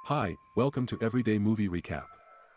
Hi, welcome to Everyday Movie Recap.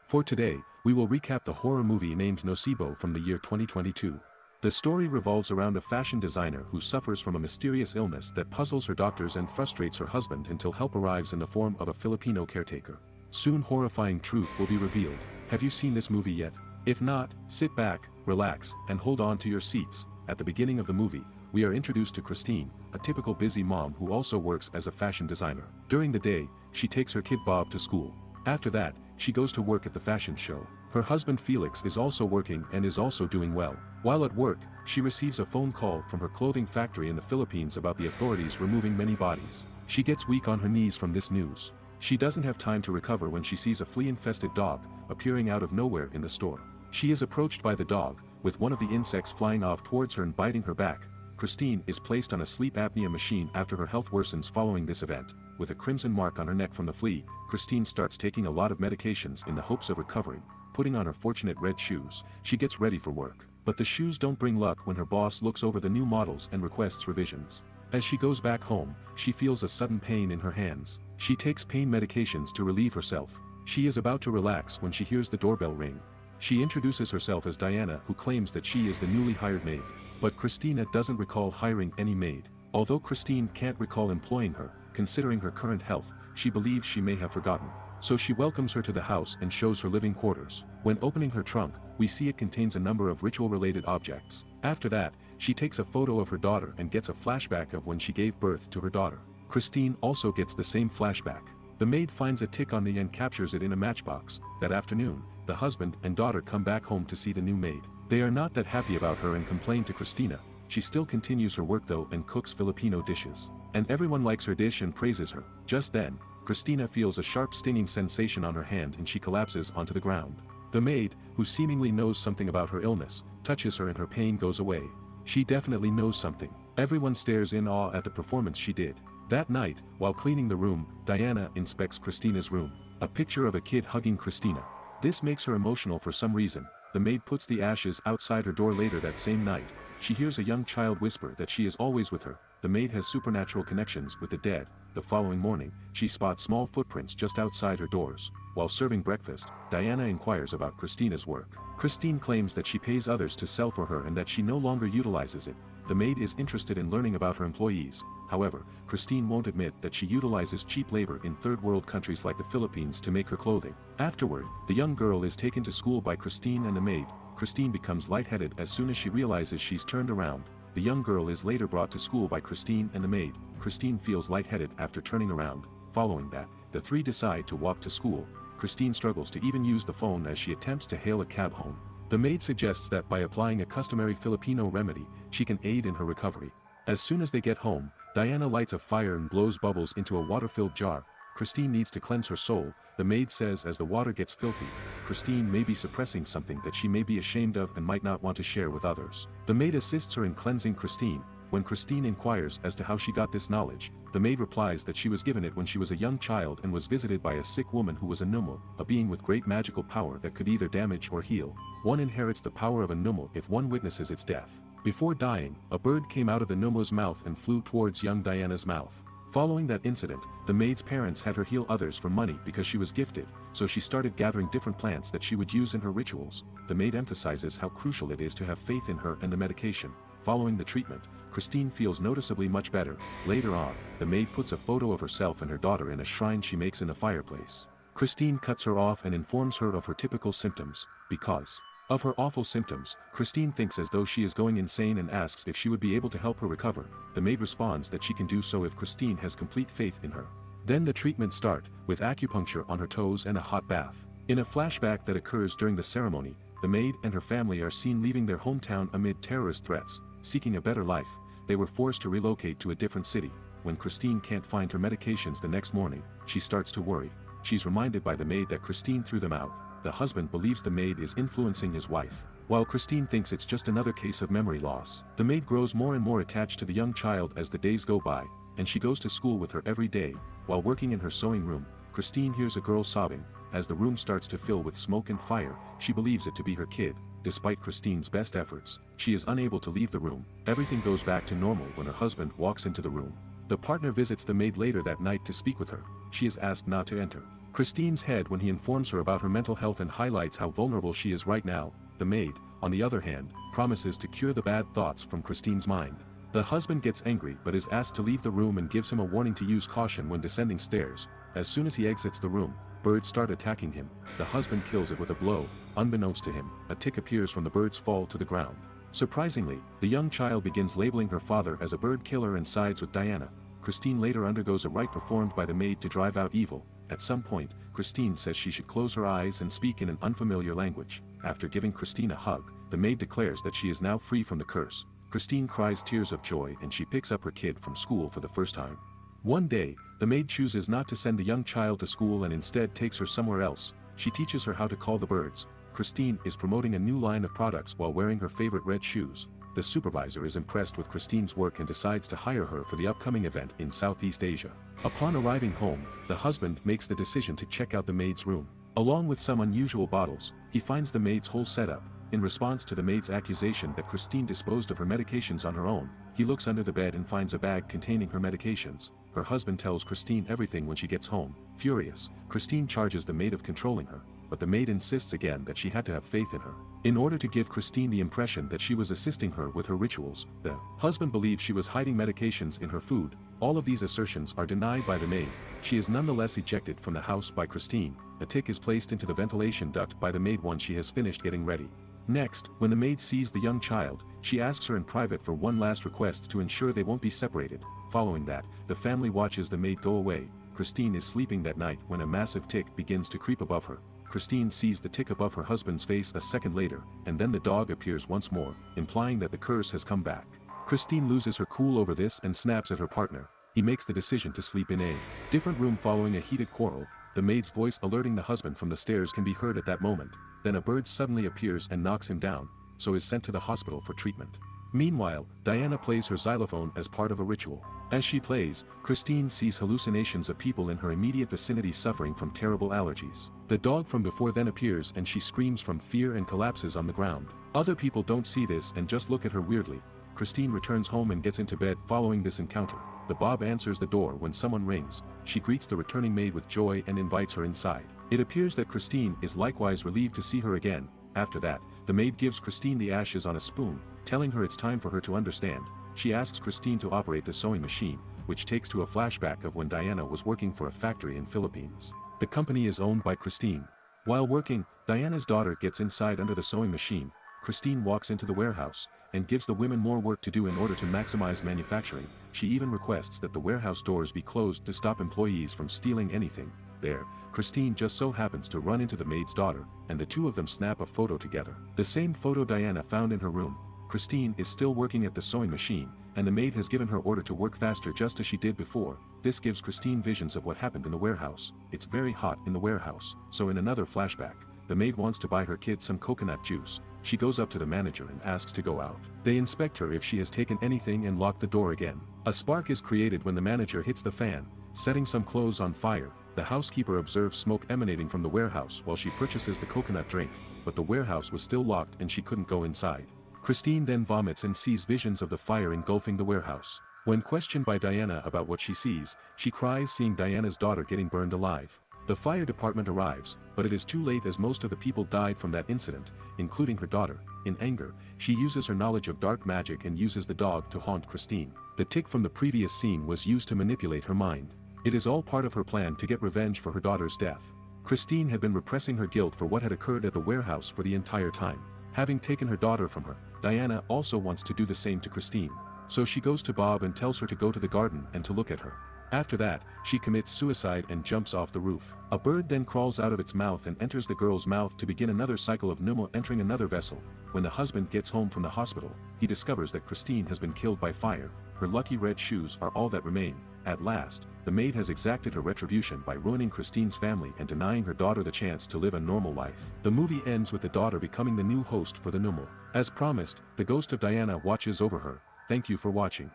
For today, we will recap the horror movie named Nocebo from the year 2022. The story revolves around a fashion designer who suffers from a mysterious illness that puzzles her doctors and frustrates her husband until help arrives in the form of a Filipino caretaker. Soon horrifying truth will be revealed. Have you seen this movie yet? If not, sit back, relax, and hold on to your seats. At the beginning of the movie, we are introduced to Christine, a typical busy mom who also works as a fashion designer. During the day, she takes her kid Bob to school. After that, she goes to work at the fashion show. Her husband Felix is also working and is also doing well. While at work, she receives a phone call from her clothing factory in the Philippines about the authorities removing many bodies. She gets weak on her knees from this news. She doesn't have time to recover when she sees a flea-infested dog appearing out of nowhere in the store. She is approached by the dog, with one of the insects flying off towards her and biting her back. Christine is placed on a sleep apnea machine after her health worsens following this event. With a crimson mark on her neck from the flea, Christine starts taking a lot of medications in the hopes of recovering. Putting on her fortunate red shoes, she gets ready for work. But the shoes don't bring luck when her boss looks over the new models and requests revisions. As she goes back home, she feels a sudden pain in her hands. She takes pain medications to relieve herself. She is about to relax when she hears the doorbell ring. She introduces herself as Diana, who claims that she is the newly hired maid. But Christina doesn't recall hiring any maid. Although Christine can't recall employing her, considering her current health, she believes she may have forgotten. So she welcomes her to the house and shows her living quarters. When opening her trunk, we see it contains a number of ritual-related objects. After that, she takes a photo of her daughter and gets a flashback of when she gave birth to her daughter. Christine also gets the same flashback. The maid finds a tick on the and captures it in a matchbox. That afternoon, the husband and daughter come back home to see the new maid. They are not that happy about her and complain to Christina. She still continues her work though and cooks Filipino dishes. And everyone likes her dish and praises her. Just then, Christina feels a sharp stinging sensation on her hand and she collapses onto the ground. The maid, who seemingly knows something about her illness, touches her and her pain goes away. She definitely knows something. Everyone stares in awe at the performance she did. That night, while cleaning the room, Diana inspects Christina's room. A picture of a kid hugging Christina. This makes her emotional for some reason. The maid puts the ashes outside her door later that same night. She hears a young child whisper that she is always with her. The maid has supernatural connections with the dead. The following morning, she spots small footprints just outside her doors. While serving breakfast, Diana inquires about Christina's work. Christine claims that she pays others to sell for her and that she no longer utilizes it. The maid is interested in learning about her employees. However, Christine won't admit that she utilizes cheap labor in third world countries like the Philippines to make her clothing. Afterward, the young girl is taken to school by Christine and the maid. Christine becomes lightheaded as soon as she realizes she's turned around. The young girl is later brought to school by Christine and the maid. Christine feels lightheaded after turning around. Following that, the three decide to walk to school. Christine struggles to even use the phone as she attempts to hail a cab home. The maid suggests that by applying a customary Filipino remedy, she can aid in her recovery. As soon as they get home, Diana lights a fire and blows bubbles into a water-filled jar. Christine needs to cleanse her soul. The maid says as the water gets filthy, Christine may be suppressing something that she may be ashamed of and might not want to share with others. The maid assists her in cleansing Christine. When Christine inquires as to how she got this knowledge, the maid replies that she was given it when she was a young child and was visited by a sick woman who was a Numo, a being with great magical power that could either damage or heal. One inherits the power of a Numo if one witnesses its death. Before dying, a bird came out of the Numo's mouth and flew towards young Diana's mouth. Following that incident, the maid's parents had her heal others for money because she was gifted, so she started gathering different plants that she would use in her rituals. The maid emphasizes how crucial it is to have faith in her and the medication. Following the treatment, Christine feels noticeably much better. Later on, the maid puts a photo of herself and her daughter in a shrine she makes in the fireplace. Christine cuts her off and informs her of her typical symptoms. Because of her awful symptoms, Christine thinks as though she is going insane and asks if she would be able to help her recover. The maid responds that she can do so if Christine has complete faith in her. Then the treatments start, with acupuncture on her toes and a hot bath. In a flashback that occurs during the ceremony, the maid and her family are seen leaving their hometown amid terrorist threats. Seeking a better life, they were forced to relocate to a different city. When Christine can't find her medications the next morning, she starts to worry. She's reminded by the maid that Christine threw them out. The husband believes the maid is influencing his wife, while Christine thinks it's just another case of memory loss. The maid grows more and more attached to the young child as the days go by, and she goes to school with her every day. While working in her sewing room, Christine hears a girl sobbing. As the room starts to fill with smoke and fire, she believes it to be her kid. Despite Christine's best efforts, she is unable to leave the room. Everything goes back to normal when her husband walks into the room. The partner visits the maid later that night to speak with her. she is asked not to enter Christine's head when he informs her about her mental health and highlights how vulnerable she is right now. The maid, on the other hand, promises to cure the bad thoughts from Christine's mind. The husband gets angry but is asked to leave the room and gives him a warning to use caution when descending stairs. As soon as he exits the room, birds start attacking him. The husband kills it with a blow. Unbeknownst to him, a tick appears from the bird's fall to the ground. Surprisingly, the young child begins labeling her father as a bird killer and sides with Diana. Christine later undergoes a rite performed by the maid to drive out evil. At some point, Christine says she should close her eyes and speak in an unfamiliar language. After giving Christine a hug, the maid declares that she is now free from the curse. Christine cries tears of joy and she picks up her kid from school for the first time. One day, the maid chooses not to send the young child to school and instead takes her somewhere else. She teaches her how to call the birds. Christine is promoting a new line of products while wearing her favorite red shoes. The supervisor is impressed with Christine's work and decides to hire her for the upcoming event in Southeast Asia. Upon arriving home, the husband makes the decision to check out the maid's room. Along with some unusual bottles, he finds the maid's whole setup. In response to the maid's accusation that Christine disposed of her medications on her own, he looks under the bed and finds a bag containing her medications. Her husband tells Christine everything when she gets home. Furious, Christine charges the maid of controlling her, but the maid insists again that she had to have faith in her. In order to give Christine the impression that she was assisting her with her rituals, the husband believes she was hiding medications in her food. All of these assertions are denied by the maid. She is nonetheless ejected from the house by Christine. A tick is placed into the ventilation duct by the maid once she has finished getting ready. Next, when the maid sees the young child, she asks her in private for one last request to ensure they won't be separated. Following that, the family watches the maid go away. Christine is sleeping that night when a massive tick begins to creep above her. Christine sees the tick above her husband's face a second later, and then the dog appears once more, implying that the curse has come back. Christine loses her cool over this and snaps at her partner. He makes the decision to sleep in a different room following a heated quarrel. The maid's voice alerting the husband from the stairs can be heard at that moment. Then a bird suddenly appears and knocks him down, so is sent to the hospital for treatment. Meanwhile, Diana plays her xylophone as part of a ritual. As she plays, Christine sees hallucinations of people in her immediate vicinity suffering from terrible allergies. The dog from before then appears and she screams from fear and collapses on the ground. Other people don't see this and just look at her weirdly. Christine returns home and gets into bed following this encounter. The Bob answers the door when someone rings. She greets the returning maid with joy and invites her inside. It appears that Christine is likewise relieved to see her again. After that, the maid gives Christine the ashes on a spoon, telling her it's time for her to understand. She asks Christine to operate the sewing machine, which takes to a flashback of when Diana was working for a factory in Philippines. The company is owned by Christine. While working, Diana's daughter gets inside under the sewing machine. Christine walks into the warehouse and gives the women more work to do in order to maximize manufacturing. She even requests that the warehouse doors be closed to stop employees from stealing anything. There, Christine just so happens to run into the maid's daughter, and the two of them snap a photo together. The same photo Diana found in her room. Christine is still working at the sewing machine, and the maid has given her order to work faster just as she did before. This gives Christine visions of what happened in the warehouse. It's very hot in the warehouse, so in another flashback, the maid wants to buy her kid some coconut juice. She goes up to the manager and asks to go out. They inspect her if she has taken anything and lock the door again. A spark is created when the manager hits the fan, setting some clothes on fire. The housekeeper observes smoke emanating from the warehouse while she purchases the coconut drink, but the warehouse was still locked and she couldn't go inside. Christine then vomits and sees visions of the fire engulfing the warehouse. When questioned by Diana about what she sees, she cries seeing Diana's daughter getting burned alive. The fire department arrives, but it is too late as most of the people died from that incident, including her daughter. In anger, she uses her knowledge of dark magic and uses the dog to haunt Christine. The tick from the previous scene was used to manipulate her mind. It is all part of her plan to get revenge for her daughter's death. Christine had been repressing her guilt for what had occurred at the warehouse for the entire time. Having taken her daughter from her, Diana also wants to do the same to Christine. So she goes to Bob and tells her to go to the garden and to look at her. After that, she commits suicide and jumps off the roof. A bird then crawls out of its mouth and enters the girl's mouth to begin another cycle of Nemo entering another vessel. When the husband gets home from the hospital, he discovers that Christine has been killed by fire. Her lucky red shoes are all that remain. At last, the maid has exacted her retribution by ruining Christine's family and denying her daughter the chance to live a normal life. The movie ends with the daughter becoming the new host for the Nemo. As promised, the ghost of Diana watches over her. Thank you for watching.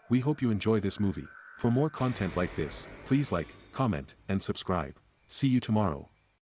We hope you enjoy this movie. For more content like this, please like, comment, and subscribe. See you tomorrow.